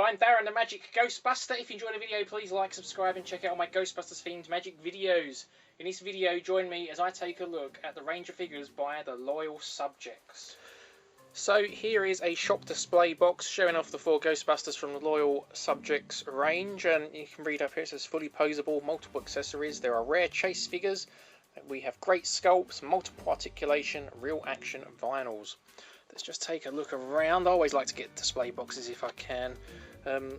I'm Barrett, the Magic Ghostbuster. If you enjoyed the video, please like, subscribe and check out my Ghostbusters themed magic videos. In this video, join me as I take a look at the range of figures by the Loyal Subjects. So here is a shop display box showing off the 4 Ghostbusters from the Loyal Subjects range, and you can read up here it says fully posable, multiple accessories. There are rare chase figures. We have great sculpts, multiple articulation, real action vinyls. Let's just take a look around. I always like to get display boxes if I can.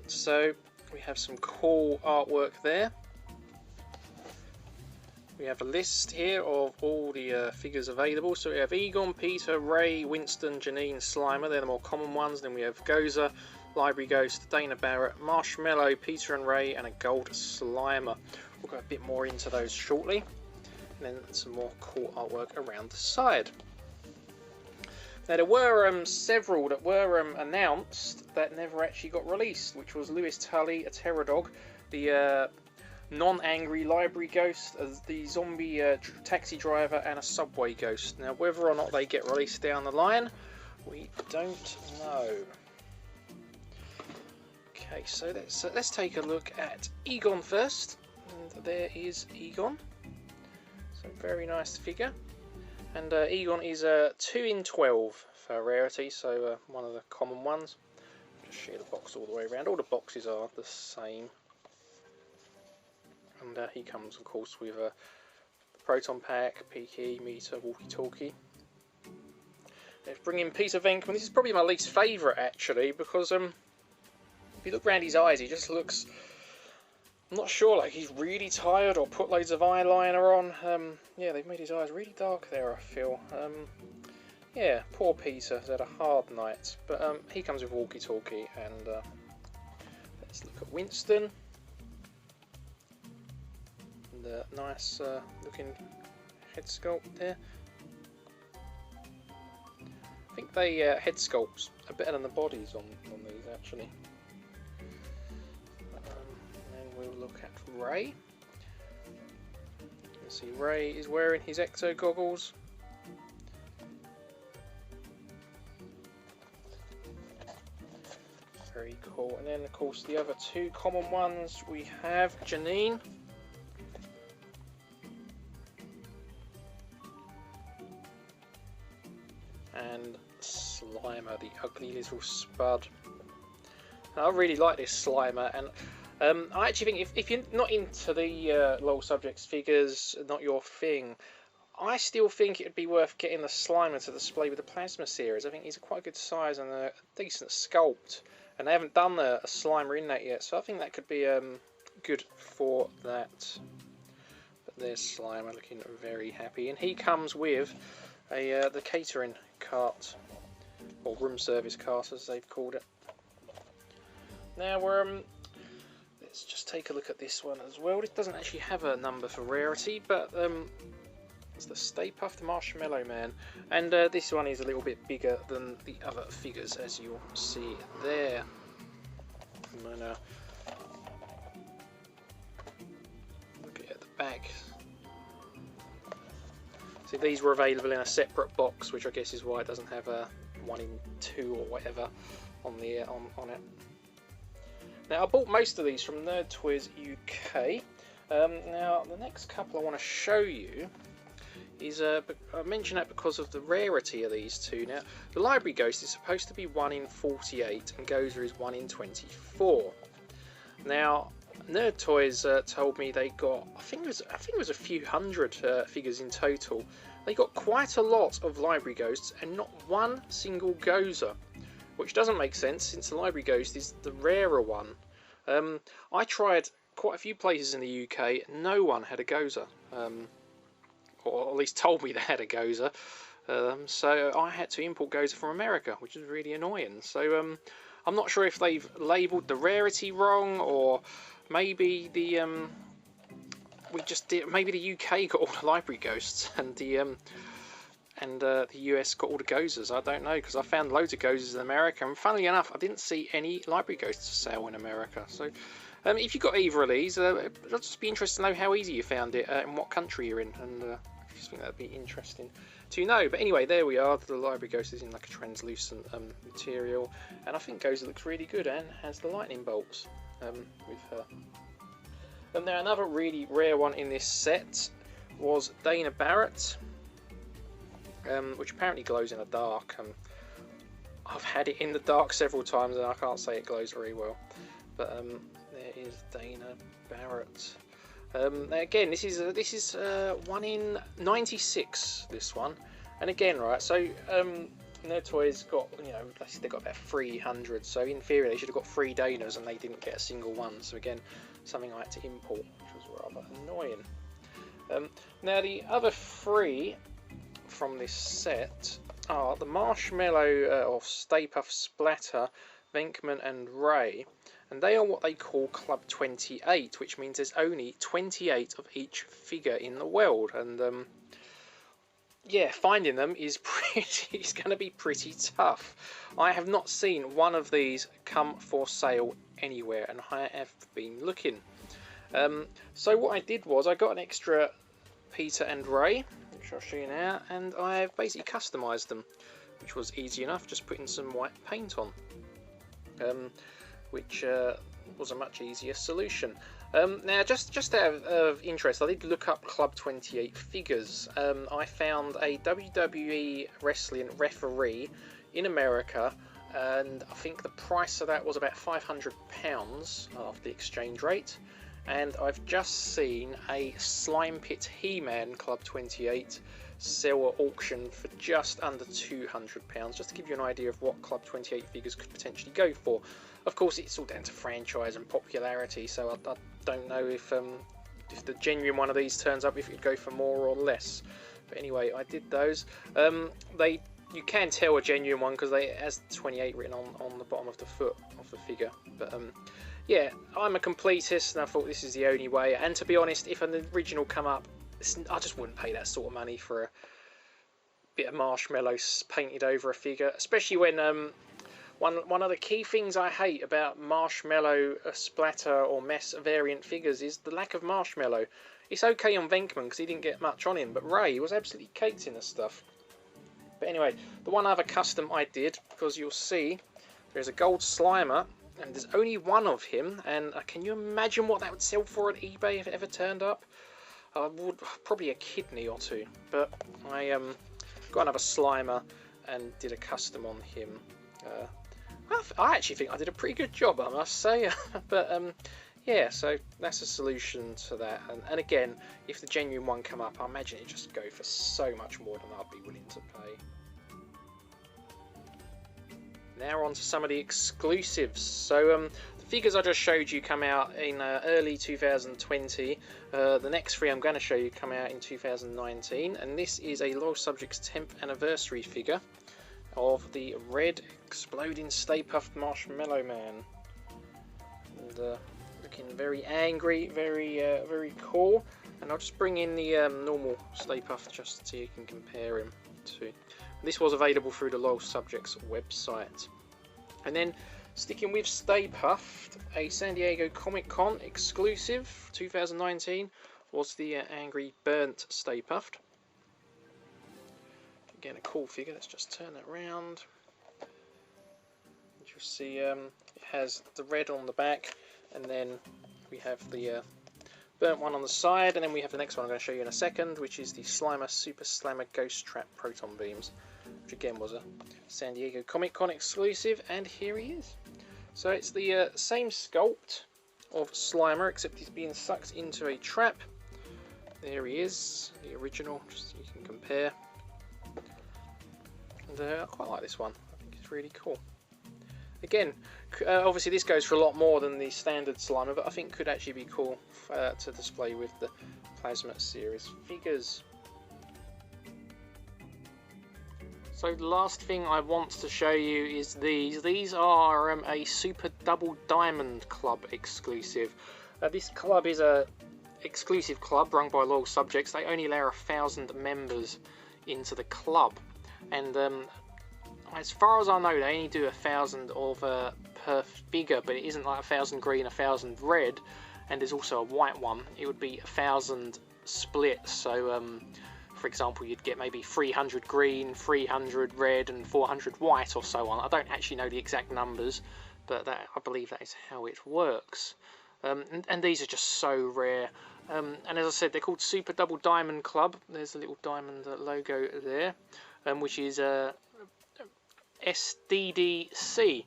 So we have some cool artwork there. We have a list here of all the figures available. So we have Egon, Peter, Ray, Winston, Janine, Slimer. They're the more common ones. Then we have Gozer, Library Ghost, Dana, Barrett, Marshmallow, Peter and Ray, and a gold Slimer. We'll go a bit more into those shortly. And then some more cool artwork around the side. Now there were several that were announced that never actually got released, which was Lewis Tully, a Terror Dog, the non-angry Library Ghost, the zombie taxi driver, and a subway ghost. Now whether or not they get released down the line, we don't know. Okay, so let's take a look at Egon first. And there is Egon. So very nice figure. And Egon is 2 in 12 for rarity, so one of the common ones. Just share the box all the way around. All the boxes are the same. And he comes, of course, with a Proton pack, PK, meter, walkie-talkie. Let's bring in Peter Venkman. This is probably my least favourite, actually, because if you look around his eyes, he just looks... I'm not sure, like he's really tired or put loads of eyeliner on. Yeah, they've made his eyes really dark there, I feel. Yeah, poor Peter, he's had a hard night. But he comes with walkie-talkie, and let's look at Winston. And a nice looking head sculpt there. I think they head sculpts are better than the bodies on these, actually. We'll look at Ray. You can see Ray is wearing his Ecto goggles. Very cool. And then of course the other 2 common ones, we have Janine. And Slimer, the ugly little spud. Now, I really like this Slimer, and I actually think if you're not into the Loyal Subjects figures, not your thing, I still think it would be worth getting the Slimer to display with the Plasma series. I think he's a quite good size and a decent sculpt, and they haven't done a Slimer in that yet, so I think that could be good for that. But there's Slimer looking very happy, and he comes with the catering cart, or room service cart as they've called it. Now let's just take a look at this one as well. It doesn't actually have a number for rarity, but it's the Stay Puft Marshmallow Man, and this one is a little bit bigger than the other figures, as you'll see there. I'm gonna look at the back. See, these were available in a separate box, which I guess is why it doesn't have a 1 in 2 or whatever on the on it. Now I bought most of these from Nerd Toys UK. Now the next couple I want to show you is I mention that because of the rarity of these 2. Now the Library Ghost is supposed to be 1 in 48 and Gozer is 1 in 24. Now Nerd Toys told me they got I think it was a few hundred figures in total. They got quite a lot of Library Ghosts and not one single Gozer, which doesn't make sense since the Library Ghost is the rarer one. I tried quite a few places in the UK, no one had a Gozer, or at least told me they had a Gozer, so I had to import Gozer from America, which is really annoying. So I'm not sure if they've labelled the rarity wrong, or maybe the maybe the UK got all the Library Ghosts and the US got all the Gozers. I don't know, because I found loads of Gozers in America, and funnily enough I didn't see any Library Ghosts for sale in America. So if you got either of these, I'd just be interested to know how easy you found it and what country you're in, and if just think that'd be interesting to know. But anyway, there we are. The library ghost is in like a translucent material, and I think Ghost looks really good and has the lightning bolts with her. And now another really rare one in this set was Dana Barrett, which apparently glows in the dark. I've had it in the dark several times and I can't say it glows very well. But there is Dana Barrett. Now again, this is one in 96. This one, and again, right. So their toys got, you know, they got about 300. So in theory, they should have got 3 Danas, and they didn't get a single one. So again, something I had to import, which was rather annoying. Now the other 3 from this set are the Marshmallow or Stay Puft Splatter, Venkman and Ray, and they are what they call Club 28, which means there's only 28 of each figure in the world, and yeah, finding them is going to be pretty tough. I have not seen one of these come for sale anywhere, and I have been looking. So what I did was I got an extra Peter and Ray, which I'll show you now, and I've basically customised them, which was easy enough, just putting some white paint on, which was a much easier solution. Now, just out of interest, I did look up Club 28 figures. I found a WWE wrestling referee in America, and I think the price of that was about £500 after the exchange rate. And I've just seen a Slime Pit He-Man Club 28 sell at auction for just under £200, just to give you an idea of what Club 28 figures could potentially go for. Of course, it's all down to franchise and popularity, so I don't know if the genuine one of these turns up, if it would go for more or less. But anyway, I did those. You can tell a genuine one because it has 28 written on the bottom of the foot of the figure. But yeah, I'm a completist, and I thought this is the only way. And to be honest, if an original come up, I just wouldn't pay that sort of money for a bit of Marshmallow painted over a figure, especially when one of the key things I hate about Marshmallow splatter or mess variant figures is the lack of Marshmallow. It's okay on Venkman because he didn't get much on him, but Ray was absolutely caked in the stuff. But anyway, the one other custom I did, because you'll see there's a gold Slimer, and there's only one of him, and can you imagine what that would sell for at eBay if it ever turned up? Probably a kidney or two, but I got another Slimer and did a custom on him. I actually think I did a pretty good job, I must say. But yeah, so that's a solution to that. And again, if the genuine one come up, I imagine it just go for so much more than I'd be willing to pay. Now on to some of the exclusives. So the figures I just showed you come out in early 2020. The next 3 I'm going to show you come out in 2019, and this is a Loyal Subject's 10th anniversary figure of the red exploding Stay Puft Marshmallow Man, and looking very angry, very cool. And I'll just bring in the normal Stay Puft just so you can compare him to. This was available through the Loyal Subjects website. And then, sticking with Stay Puft, a San Diego Comic Con exclusive 2019 was the Angry Burnt Stay Puft. Again, a cool figure. Let's just turn it around. You'll see it has the red on the back, and then we have the burnt one on the side, and then we have the next one I'm going to show you in a second, which is the Slimer Super Slammer Ghost Trap Proton Beams, which again was a San Diego Comic Con exclusive, and here he is. So it's the same sculpt of Slimer, except he's being sucked into a trap. There he is, the original, just so you can compare. And I quite like this one. I think it's really cool. Again, obviously this goes for a lot more than the standard Slimer, but I think could actually be cool to display with the Plasma series figures. So the last thing I want to show you is these. These are a Super Double Diamond Club exclusive. This club is a exclusive club run by Loyal Subjects. They only allow 1,000 members into the club, and as far as I know, they only do 1,000 of per figure, but it isn't like 1,000 green, 1,000 red, and there's also a white one. It would be 1,000 split, so for example, you'd get maybe 300 green, 300 red, and 400 white, or so on. I don't actually know the exact numbers, but I believe that is how it works. And these are just so rare. And as I said, they're called Super Double Diamond Club. There's a little diamond logo there, which is SDDC.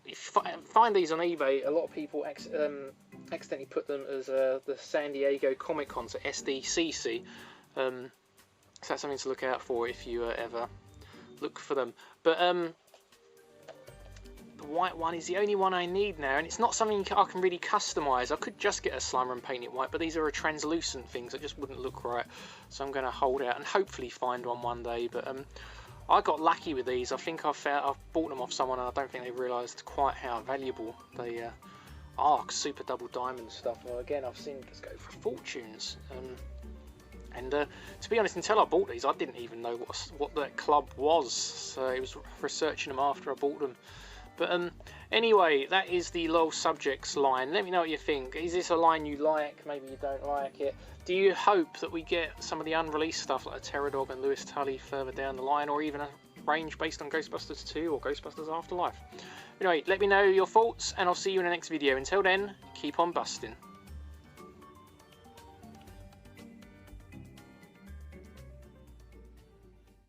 If you find these on eBay, a lot of people accidentally put them as the San Diego Comic Con, so SDCC. So that's something to look out for if you ever look for them. But the white one is the only one I need now, and it's not something I can really customise. I could just get a Slimer and paint it white, but these are a translucent things that just wouldn't look right. So I'm going to hold out and hopefully find one day. But I got lucky with these. I think I've bought them off someone, and I don't think they realised quite how valuable they are. Super Double Diamond stuff. Well, again, I've seen just go for fortunes. And to be honest, until I bought these, I didn't even know what that club was. So I was researching them after I bought them. But anyway, that is the Loyal Subjects line. Let me know what you think. Is this a line you like? Maybe you don't like it. Do you hope that we get some of the unreleased stuff like a Pterodog and Lewis Tully further down the line, or even a range based on Ghostbusters 2 or Ghostbusters Afterlife? Anyway, let me know your thoughts, and I'll see you in the next video. Until then, keep on busting.